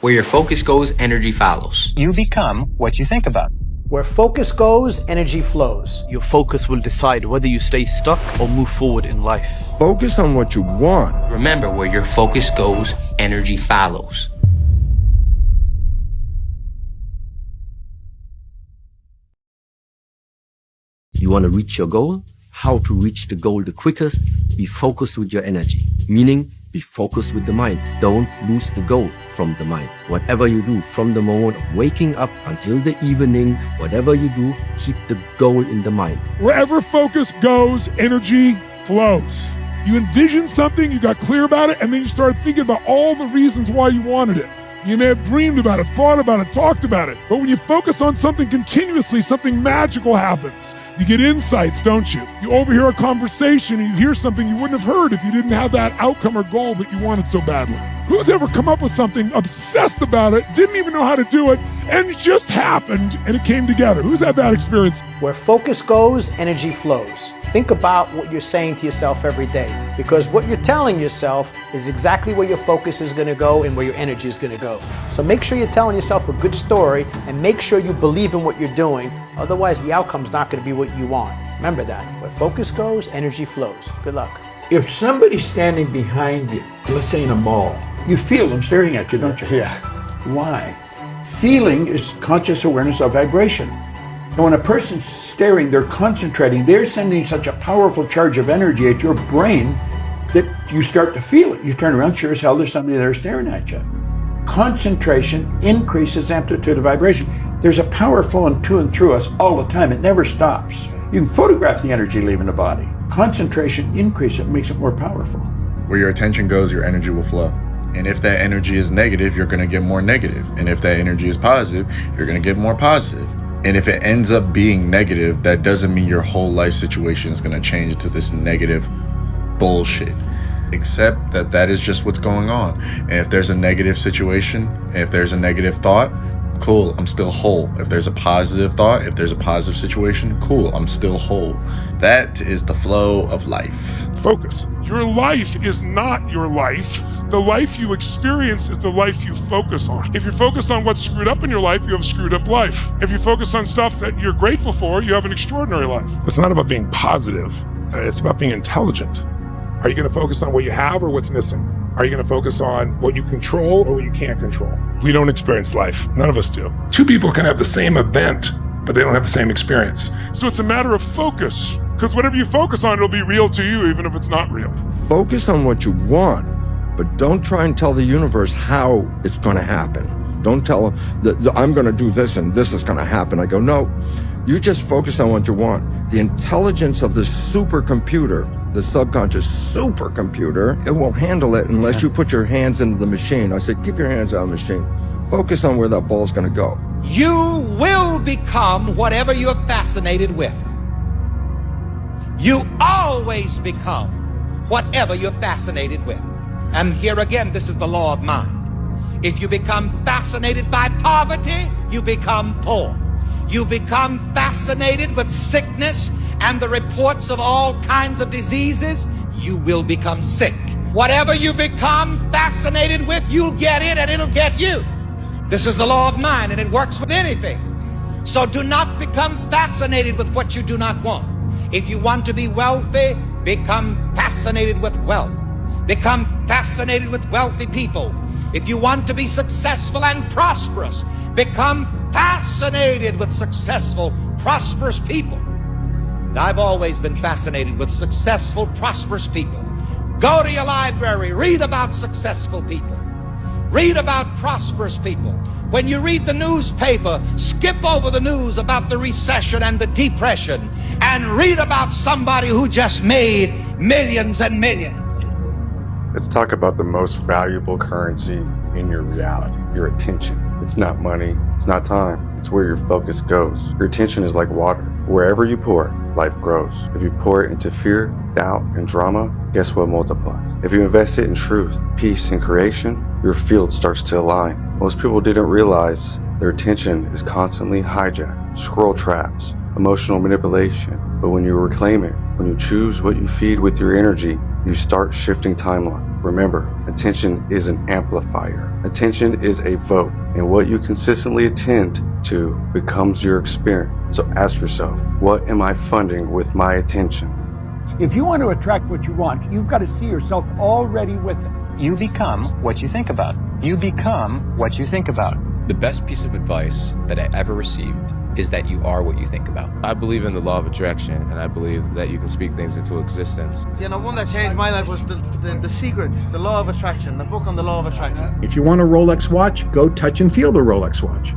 Where your focus goes, energy follows. You become what you think about. Where focus goes, energy flows. Your focus will decide whether you stay stuck or move forward in life. Focus on what you want. Remember, where your focus goes, energy follows. You want to reach your goal? How to reach the goal the quickest? Be focused with your energy. Meaning, be focused with the mind. Don't lose the goal from the mind. Whatever you do, from the moment of waking up until the evening, whatever you do, keep the goal in the mind. Wherever focus goes, energy flows. You envisioned something, you got clear about it, and then you started thinking about all the reasons why you wanted it. You may have dreamed about it, thought about it, talked about it. But when you focus on something continuously, something magical happens. You get insights, don't you? You overhear a conversation and you hear something you wouldn't have heard if you didn't have that outcome or goal that you wanted so badly. Who's ever come up with something, obsessed about it, didn't even know how to do it, and it just happened and it came together? Who's had that experience? Where focus goes, energy flows. Think about what you're saying to yourself every day, because what you're telling yourself is exactly where your focus is going to go and where your energy is going to go. So make sure you're telling yourself a good story and make sure you believe in what you're doing. Otherwise, the outcome's not going to be what you want. Remember that. Where focus goes, energy flows. Good luck. If somebody's standing behind you, let's say in a mall, you feel them staring at you, don't you? Yeah. Why? Feeling is conscious awareness of vibration. And when a person's staring, they're concentrating, they're sending such a powerful charge of energy at your brain that you start to feel it. You turn around, sure as hell, there's somebody there staring at you. Concentration increases amplitude of vibration. There's a power flowing to and through us all the time. It never stops. You can photograph the energy leaving the body. Concentration increases it, makes it more powerful. Where your attention goes, your energy will flow. And if that energy is negative, you're going to get more negative. And if that energy is positive, you're going to get more positive. And if it ends up being negative, that doesn't mean your whole life situation is going to change to this negative bullshit. Except that that is just what's going on. And if there's a negative situation, and if there's a negative thought, cool, I'm still whole. If there's a positive thought, if there's a positive situation, cool, I'm still whole. That is the flow of life. Focus. Your life is not your life. The life you experience is the life you focus on. If you're focused on what's screwed up in your life, you have a screwed up life. If you focus on stuff that you're grateful for, you have an extraordinary life. It's not about being positive. It's about being intelligent. Are you going to focus on what you have or what's missing? Are you going to focus on what you control or what you can't control? We don't experience life. None of us do. Two people can have the same event, but they don't have the same experience. So it's a matter of focus, because whatever you focus on, it'll be real to you, even if it's not real. Focus on what you want, but don't try and tell the universe how it's going to happen. Don't tell them that I'm going to do this and this is going to happen. I go, no, you just focus on what you want. The intelligence of the supercomputer, the subconscious supercomputer, it won't handle it unless you put your hands into the machine. I said, keep your hands on the machine. Focus on where that ball's going to go. You will become whatever you're fascinated with. You always become whatever you're fascinated with. And here again, this is the law of mind. If you become fascinated by poverty, you become poor. You become fascinated with sickness and the reports of all kinds of diseases, you will become sick. Whatever you become fascinated with, you'll get it and it'll get you. This is the law of mind, and it works with anything. So do not become fascinated with what you do not want. If you want to be wealthy, become fascinated with wealth. Become fascinated with wealthy people. If you want to be successful and prosperous, become fascinated with successful, prosperous people. And I've always been fascinated with successful, prosperous people. Go to your library, read about successful people. Read about prosperous people. When you read the newspaper, skip over the news about the recession and the depression and read about somebody who just made millions and millions. Let's talk about the most valuable currency in your reality, your attention. It's not money, it's not time, it's where your focus goes. Your attention is like water. Wherever you pour, life grows. If you pour it into fear, doubt, and drama, guess what multiplies? If you invest it in truth, peace, and creation, your field starts to align. Most people didn't realize their attention is constantly hijacked, scroll traps, emotional manipulation. But when you reclaim it, when you choose what you feed with your energy, you start shifting timeline. Remember, attention is an amplifier. Attention is a vote, and what you consistently attend to becomes your experience. So ask yourself, what am I funding with my attention? If you want to attract what you want, you've got to see yourself already with it. You become what you think about. You become what you think about. The best piece of advice that I ever received is that you are what you think about. I believe in the law of attraction, and I believe that you can speak things into existence. You know, one that changed my life was the Secret, the law of attraction, the book on the law of attraction. If you want a Rolex watch, go touch and feel the Rolex watch.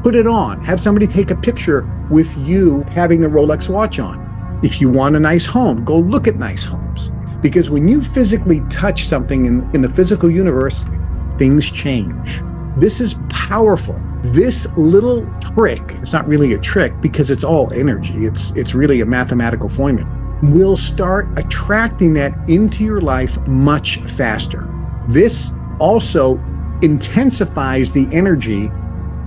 Put it on. Have somebody take a picture with you having the Rolex watch on. If you want a nice home, go look at nice homes. Because when you physically touch something in the physical universe, things change. This is powerful. This little trick, it's not really a trick because it's all energy. It's really a mathematical formula. Will start attracting that into your life much faster. This also intensifies the energy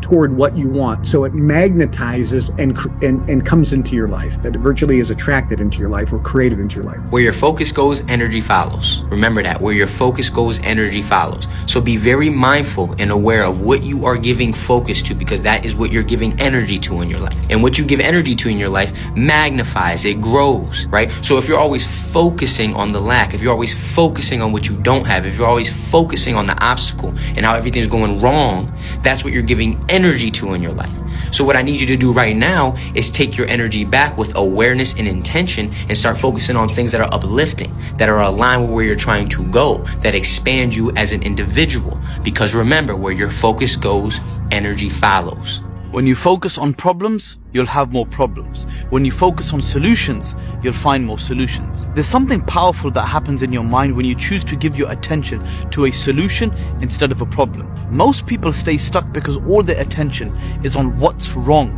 toward what you want. So it magnetizes and comes into your life, that it virtually is attracted into your life or created into your life. Where your focus goes, energy follows. Remember that. Where your focus goes, energy follows. So be very mindful and aware of what you are giving focus to, because that is what you're giving energy to in your life. And what you give energy to in your life magnifies, it grows, right? So if you're always focusing on the lack, if you're always focusing on what you don't have, if you're always focusing on the obstacle and how everything's going wrong, that's what you're giving energy to in your life. So what I need you to do right now is take your energy back with awareness and intention and start focusing on things that are uplifting, that are aligned with where you're trying to go, that expand you as an individual. Because remember, where your focus goes, energy follows. When you focus on problems, you'll have more problems. When you focus on solutions, you'll find more solutions. There's something powerful that happens in your mind when you choose to give your attention to a solution instead of a problem. Most people stay stuck because all their attention is on what's wrong,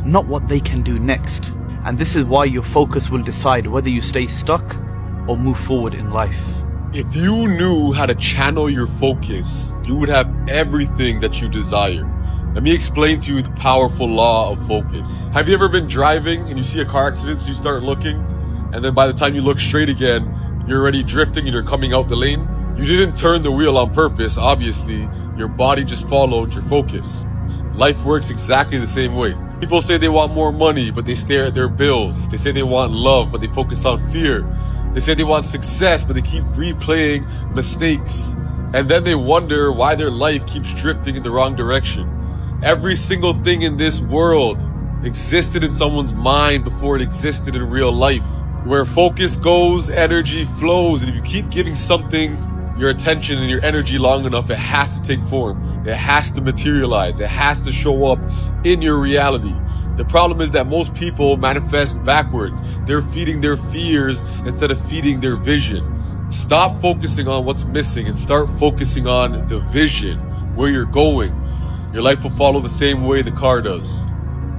not what they can do next. And this is why your focus will decide whether you stay stuck or move forward in life. If you knew how to channel your focus, you would have everything that you desire. Let me explain to you the powerful law of focus. Have you ever been driving and you see a car accident, so you start looking, and then by the time you look straight again, you're already drifting and you're coming out the lane? You didn't turn the wheel on purpose, obviously. Your body just followed your focus. Life works exactly the same way. People say they want more money, but they stare at their bills. They say they want love, but they focus on fear. They say they want success, but they keep replaying mistakes. And then they wonder why their life keeps drifting in the wrong direction. Every single thing in this world existed in someone's mind before it existed in real life. Where focus goes, energy flows. And if you keep giving something your attention and your energy long enough, it has to take form. It has to materialize. It has to show up in your reality. The problem is that most people manifest backwards. They're feeding their fears instead of feeding their vision. Stop focusing on what's missing and start focusing on the vision, where you're going. Your life will follow the same way the car does.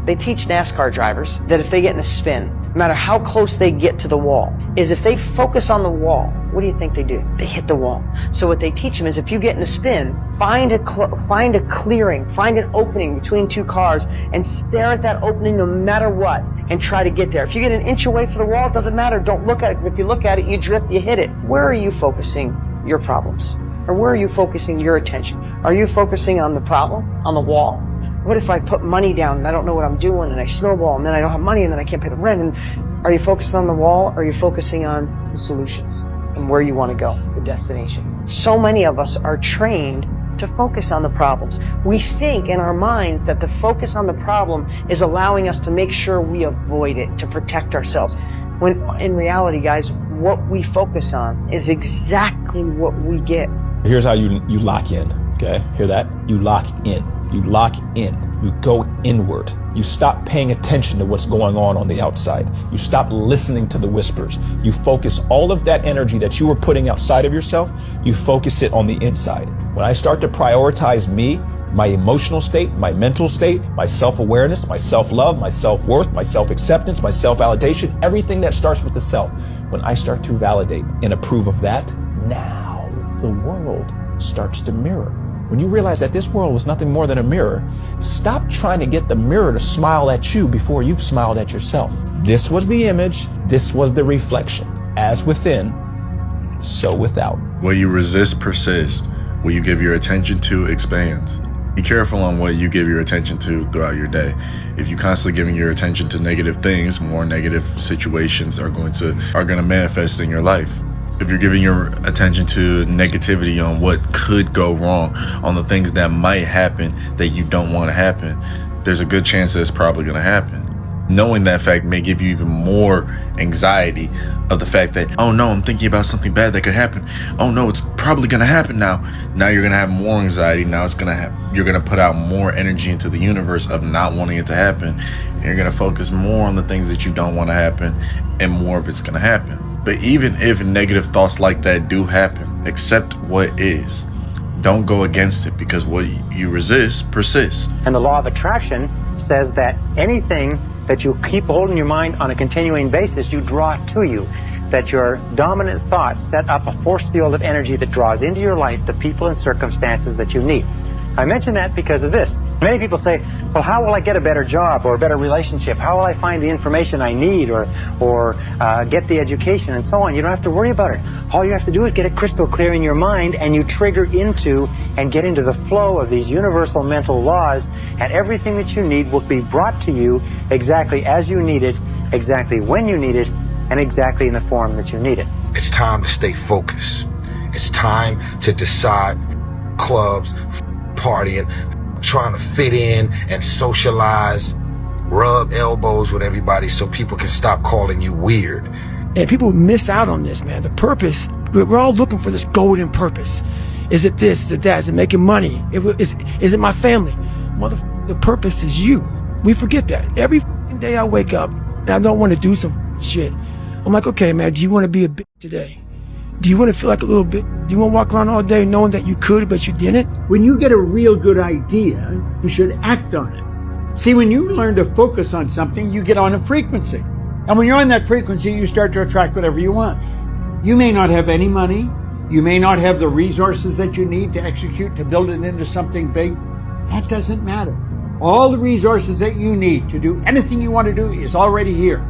They teach NASCAR drivers that if they get in a spin, no matter how close they get to the wall, is if they focus on the wall, what do you think they do? They hit the wall. So what they teach them is if you get in a spin, find a clearing, find an opening between two cars and stare at that opening no matter what and try to get there. If you get an inch away from the wall, it doesn't matter. Don't look at it. If you look at it, you drift, you hit it. Where are you focusing your problems? Or where are you focusing your attention? Are you focusing on the problem, on the wall? What if I put money down and I don't know what I'm doing and I snowball and then I don't have money and then I can't pay the rent? And are you focusing on the wall or are you focusing on the solutions and where you want to go, the destination? So many of us are trained to focus on the problems. We think in our minds that the focus on the problem is allowing us to make sure we avoid it, to protect ourselves. When in reality, guys, what we focus on is exactly what we get. Here's how you lock in, okay? Hear that? You lock in. You lock in. You go inward. You stop paying attention to what's going on the outside. You stop listening to the whispers. You focus all of that energy that you were putting outside of yourself, you focus it on the inside. When I start to prioritize me, my emotional state, my mental state, my self-awareness, my self-love, my self-worth, my self-acceptance, my self-validation, everything that starts with the self, when I start to validate and approve of that, now the world starts to mirror. When you realize that this world was nothing more than a mirror, stop trying to get the mirror to smile at you before you've smiled at yourself. This was the image, this was the reflection. As within, so without. What you resist persists. What you give your attention to expands. Be careful on what you give your attention to throughout your day. If you're constantly giving your attention to negative things, more negative situations are going to manifest in your life. If you're giving your attention to negativity on what could go wrong, on the things that might happen that you don't want to happen, there's a good chance that it's probably going to happen. Knowing that fact may give you even more anxiety of the fact that, oh no, I'm thinking about something bad that could happen. Oh no, it's probably going to happen now. Now you're going to have more anxiety. Now you're going to put out more energy into the universe of not wanting it to happen. And you're going to focus more on the things that you don't want to happen, and more of it's going to happen. But even if negative thoughts like that do happen, accept what is. Don't go against it, because what you resist persists. And the law of attraction says that anything that you keep holding your mind on a continuing basis, you draw to you. That your dominant thoughts set up a force field of energy that draws into your life the people and circumstances that you need. I mention that because of this. Many people say, well, how will I get a better job or a better relationship? How will I find the information I need or get the education and so on? You don't have to worry about it. All you have to do is get it crystal clear in your mind, and you trigger into and get into the flow of these universal mental laws, and everything that you need will be brought to you exactly as you need it, exactly when you need it, and exactly in the form that you need it. It's time to stay focused. It's time to decide clubs, partying, trying to fit in and socialize, rub elbows with everybody so people can stop calling you weird. And people miss out on this, man. The purpose, we're all looking for this golden purpose. Is it this? Is it that? Is it making money? Is it my family? The purpose is you. We forget that. Every day I wake up and I don't want to do some shit. I'm like, okay, man, do you want to be a bitch today? Do you want to feel like a little bit? Do you want to walk around all day knowing that you could, but you didn't? When you get a real good idea, you should act on it. See, when you learn to focus on something, you get on a frequency. And when you're on that frequency, you start to attract whatever you want. You may not have any money. You may not have the resources that you need to execute, to build it into something big. That doesn't matter. All the resources that you need to do anything you want to do is already here.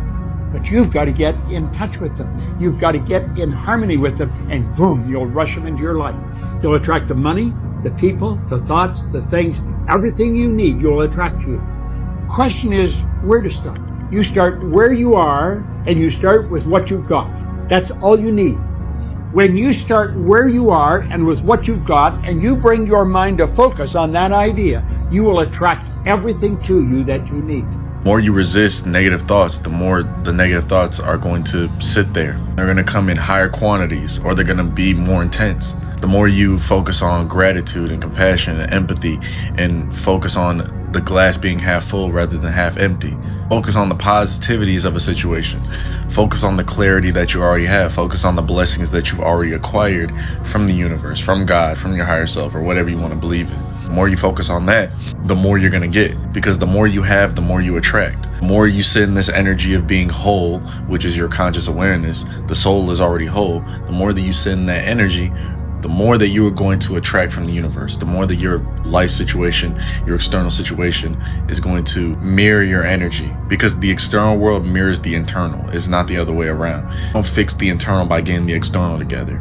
But you've got to get in touch with them. You've got to get in harmony with them, and boom, you'll rush them into your life. You'll attract the money, the people, the thoughts, the things, everything you need, you'll attract you. Question is where to start. You start where you are, and you start with what you've got. That's all you need. When you start where you are and with what you've got, and you bring your mind to focus on that idea, you will attract everything to you that you need. The more you resist negative thoughts, the more the negative thoughts are going to sit there. They're going to come in higher quantities, or they're going to be more intense. The more you focus on gratitude and compassion and empathy, and focus on the glass being half full rather than half empty. Focus on the positivities of a situation. Focus on the clarity that you already have. Focus on the blessings that you've already acquired from the universe, from God, from your higher self, or whatever you want to believe in. The more you focus on that, the more you're going to get, because the more you have, the more you attract. The more you send this energy of being whole, which is your conscious awareness, the soul is already whole. The more that you send that energy, the more that you are going to attract from the universe, the more that your life situation, your external situation is going to mirror your energy, because the external world mirrors the internal. It's not the other way around. Don't fix the internal by getting the external together,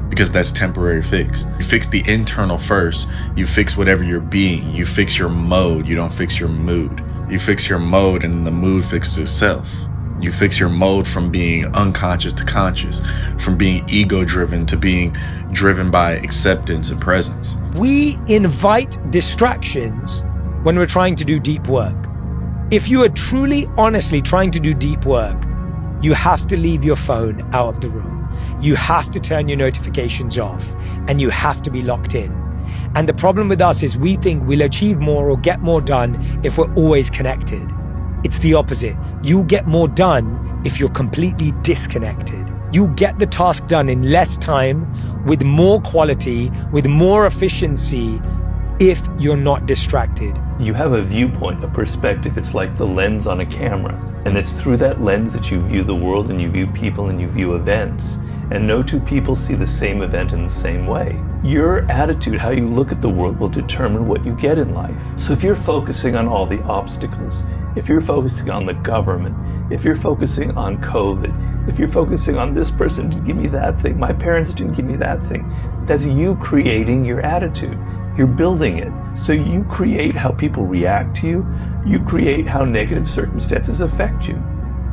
because that's temporary fix. You fix the internal first. You fix whatever you're being. You fix your mode. You don't fix your mood. You fix your mode, and the mood fixes itself. You fix your mode from being unconscious to conscious, from being ego-driven to being driven by acceptance and presence. We invite distractions when we're trying to do deep work. If you are truly, honestly trying to do deep work, you have to leave your phone out of the room. You have to turn your notifications off, and you have to be locked in. And the problem with us is we think we'll achieve more or get more done if we're always connected. It's the opposite. You get more done if you're completely disconnected. You get the task done in less time, with more quality, with more efficiency, if you're not distracted. You have a viewpoint, a perspective. It's like the lens on a camera. And it's through that lens that you view the world, and you view people, and you view events. And no two people see the same event in the same way. Your attitude, how you look at the world, will determine what you get in life. So if you're focusing on all the obstacles, if you're focusing on the government, if you're focusing on COVID, If you're focusing on this person didn't give me that thing, my parents didn't give me that thing, that's you creating your attitude. You're building it. So you create how people react to you. You create how negative circumstances affect you.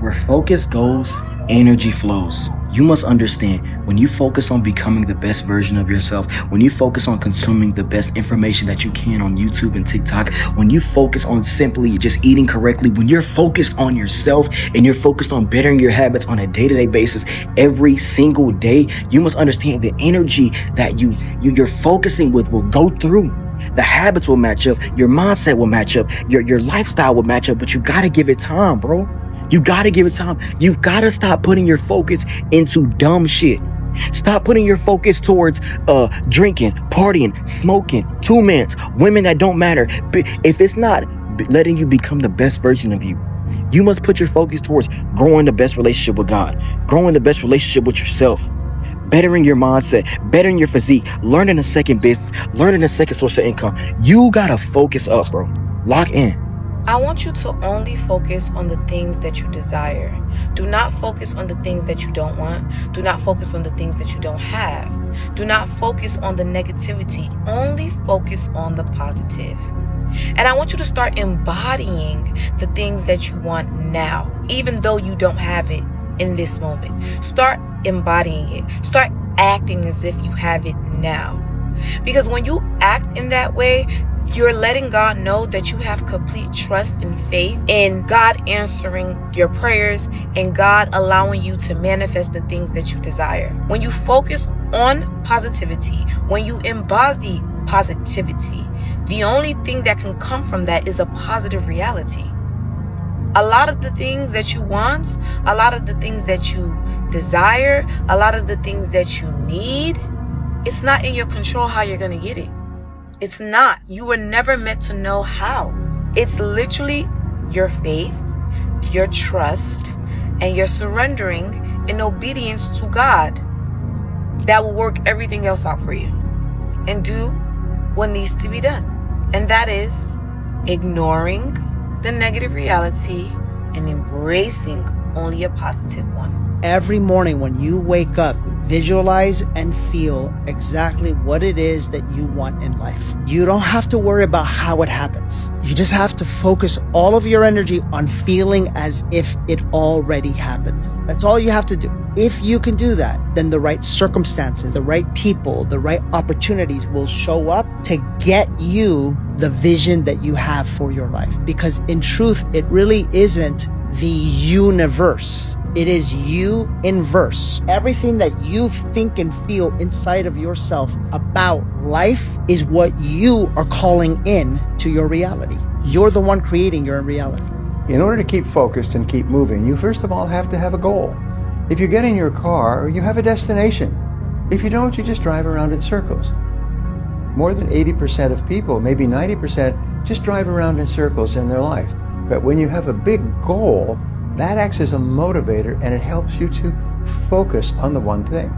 Where focus goes, energy flows. You must understand, when you focus on becoming the best version of yourself, when you focus on consuming the best information that you can on YouTube and TikTok, when you focus on simply just eating correctly, when you're focused on yourself and you're focused on bettering your habits on a day-to-day basis every single day, you must understand the energy that you're focusing with will go through. The habits will match up, your mindset will match up, your lifestyle will match up, but you gotta give it time, bro. You gotta give it time. You gotta stop putting your focus into dumb shit. Stop putting your focus towards drinking, partying, smoking, two-mans, women that don't matter. If it's not letting you become the best version of you, you must put your focus towards growing the best relationship with God, growing the best relationship with yourself, bettering your mindset, bettering your physique, learning a second business, learning a second source of income. You gotta focus up, bro. Lock in. I want you to only focus on the things that you desire. Do not focus on the things that you don't want. Do not focus on the things that you don't have. Do not focus on the negativity. Only focus on the positive. And I want you to start embodying the things that you want now, even though you don't have it in this moment. Start embodying it. Start acting as if you have it now. Because when you act in that way, you're letting God know that you have complete trust and faith in God answering your prayers and God allowing you to manifest the things that you desire. When you focus on positivity, when you embody positivity, the only thing that can come from that is a positive reality. A lot of the things that you want, a lot of the things that you desire, a lot of the things that you need, it's not in your control how you're going to get it. It's not. You were never meant to know how. It's literally your faith, your trust, and your surrendering in obedience to God that will work everything else out for you and do what needs to be done. And that is ignoring the negative reality and embracing only a positive one. Every morning when you wake up, visualize and feel exactly what it is that you want in life. You don't have to worry about how it happens. You just have to focus all of your energy on feeling as if it already happened. That's all you have to do. If you can do that, then the right circumstances, the right people, the right opportunities will show up to get you the vision that you have for your life. Because in truth, it really isn't the universe. It is you in verse. Everything that you think and feel inside of yourself about life is what you are calling in to your reality. You're the one creating your reality. In order to keep focused and keep moving, you first of all have to have a goal. If you get in your car, you have a destination. If you don't, you just drive around in circles. More than 80% of people, maybe 90%, just drive around in circles in their life. But when you have a big goal, that acts as a motivator and it helps you to focus on the one thing.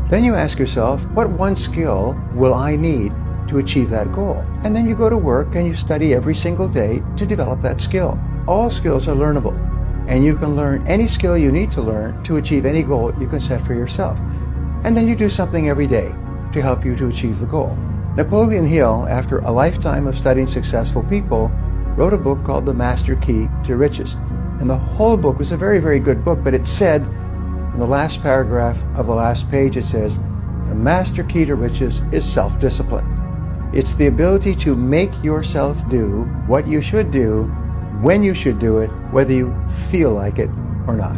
Then you ask yourself, what one skill will I need to achieve that goal? And then you go to work and you study every single day to develop that skill. All skills are learnable, and you can learn any skill you need to learn to achieve any goal you can set for yourself. And then you do something every day to help you to achieve the goal. Napoleon Hill, after a lifetime of studying successful people, wrote a book called The Master Key to Riches. And the whole book was a very, very good book, but it said, in the last paragraph of the last page, it says, the master key to riches is self-discipline. It's the ability to make yourself do what you should do, when you should do it, whether you feel like it or not.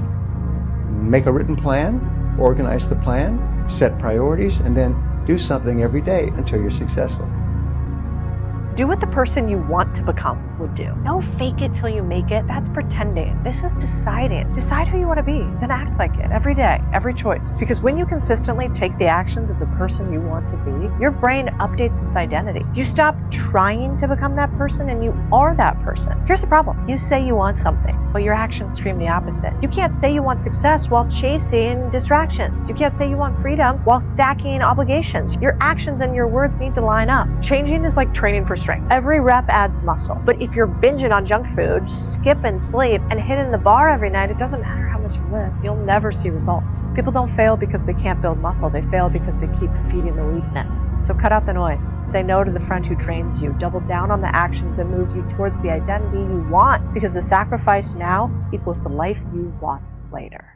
Make a written plan, organize the plan, set priorities, and then do something every day until you're successful. Do what the person you want to become would do. Don't fake it till you make it. That's pretending. This is deciding. Decide who you want to be, then act like it every day, every choice. Because when you consistently take the actions of the person you want to be, your brain updates its identity. You stop trying to become that person and you are that person. Here's the problem. You say you want something, but your actions scream the opposite. You can't say you want success while chasing distractions. You can't say you want freedom while stacking obligations. Your actions and your words need to line up. Changing is like training for strength. Every rep adds muscle. But if you're binging on junk food, skipping sleep, and hitting the bar every night, it doesn't matter how much you live. You'll never see results. People don't fail because they can't build muscle. They fail because they keep feeding the weakness. So cut out the noise. Say no to the friend who drains you. Double down on the actions that move you towards the identity you want, because the sacrifice now equals the life you want later.